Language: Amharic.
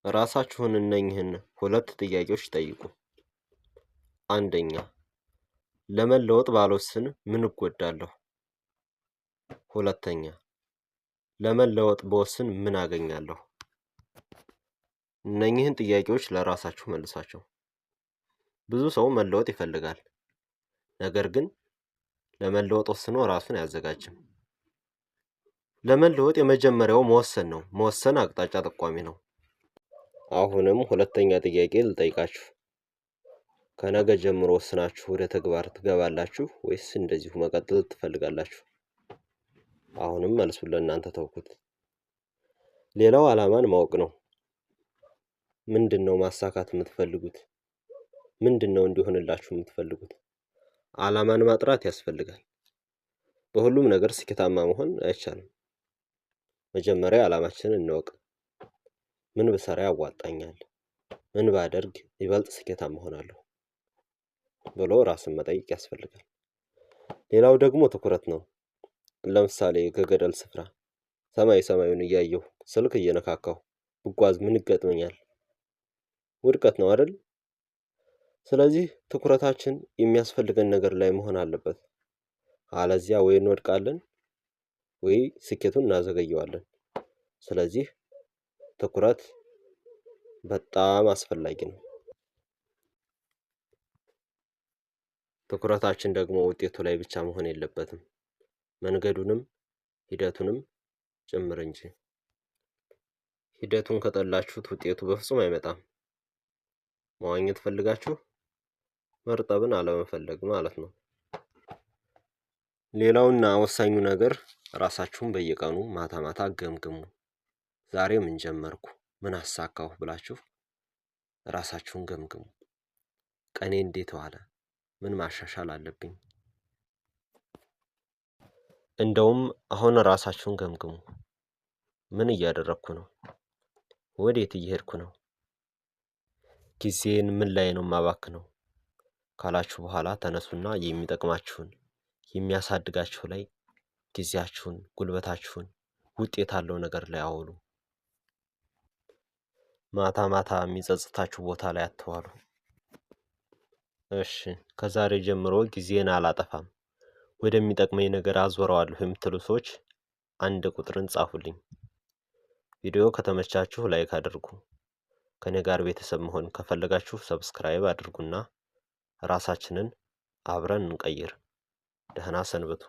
ራሳችሁን እነኚህን ሁለት ጥያቄዎች ጠይቁ። አንደኛ፣ ለመለወጥ ባልወስን ምን እጎዳለሁ? ሁለተኛ፣ ለመለወጥ በወስን ምን አገኛለሁ? እነኚህን ጥያቄዎች ለራሳችሁ መልሳቸው። ብዙ ሰው መለወጥ ይፈልጋል፣ ነገር ግን ለመለወጥ ወስኖ ራሱን አያዘጋጅም። ለመለወጥ የመጀመሪያው መወሰን ነው። መወሰን አቅጣጫ ጠቋሚ ነው። አሁንም ሁለተኛ ጥያቄ ልጠይቃችሁ። ከነገ ጀምሮ ወስናችሁ ወደ ተግባር ትገባላችሁ ወይስ እንደዚሁ መቀጠል ትፈልጋላችሁ? አሁንም መልሱን ለእናንተ ተውኩት። ሌላው ዓላማን ማወቅ ነው። ምንድነው ማሳካት የምትፈልጉት? ምንድነው እንዲሆንላችሁ የምትፈልጉት? ዓላማን ማጥራት ያስፈልጋል። በሁሉም ነገር ስኬታማ መሆን አይቻልም። መጀመሪያ ዓላማችንን እንወቅ። ምን ብሰራ ያዋጣኛል? ምን ባደርግ ይበልጥ ስኬታማ እሆናለሁ ብሎ ራስን መጠየቅ ያስፈልጋል። ሌላው ደግሞ ትኩረት ነው። ለምሳሌ ከገደል ስፍራ ሰማዩን እያየሁ ስልክ እየነካካሁ ብጓዝ ምን ይገጥመኛል? ውድቀት ነው አይደል? ስለዚህ ትኩረታችን የሚያስፈልገን ነገር ላይ መሆን አለበት። አለዚያ ወይ እንወድቃለን ወይ ስኬቱን እናዘገየዋለን። ስለዚህ ትኩረት በጣም አስፈላጊ ነው። ትኩረታችን ደግሞ ውጤቱ ላይ ብቻ መሆን የለበትም፣ መንገዱንም ሂደቱንም ጭምር እንጂ። ሂደቱን ከጠላችሁት ውጤቱ በፍጹም አይመጣም። መዋኘት ፈልጋችሁ መርጠብን አለመፈለግ ማለት ነው። ሌላውና ወሳኙ ነገር ራሳችሁን በየቀኑ ማታ ማታ ገምግሙ። ዛሬ ምን ጀመርኩ? ምን አሳካሁ ብላችሁ ራሳችሁን ገምግሙ። ቀኔ እንዴት ዋለ? ምን ማሻሻል አለብኝ? እንደውም አሁን ራሳችሁን ገምግሙ። ምን እያደረግኩ ነው? ወዴት እየሄድኩ ነው? ጊዜን ምን ላይ ነው የማባክነው ካላችሁ በኋላ ተነሱና የሚጠቅማችሁን የሚያሳድጋችሁ ላይ ጊዜያችሁን፣ ጉልበታችሁን ውጤት ያለው ነገር ላይ አውሉ። ማታ ማታ የሚጸጽታችሁ ቦታ ላይ አትዋሉ። እሺ፣ ከዛሬ ጀምሮ ጊዜን አላጠፋም፣ ወደሚጠቅመኝ ነገር አዞረዋለሁ የምትሉ ሰዎች አንድ ቁጥርን ጻፉልኝ። ቪዲዮ ከተመቻችሁ ላይክ አድርጉ። ከኔ ጋር ቤተሰብ መሆን ከፈለጋችሁ ሰብስክራይብ አድርጉና ራሳችንን አብረን እንቀይር። ደህና ሰንብቱ።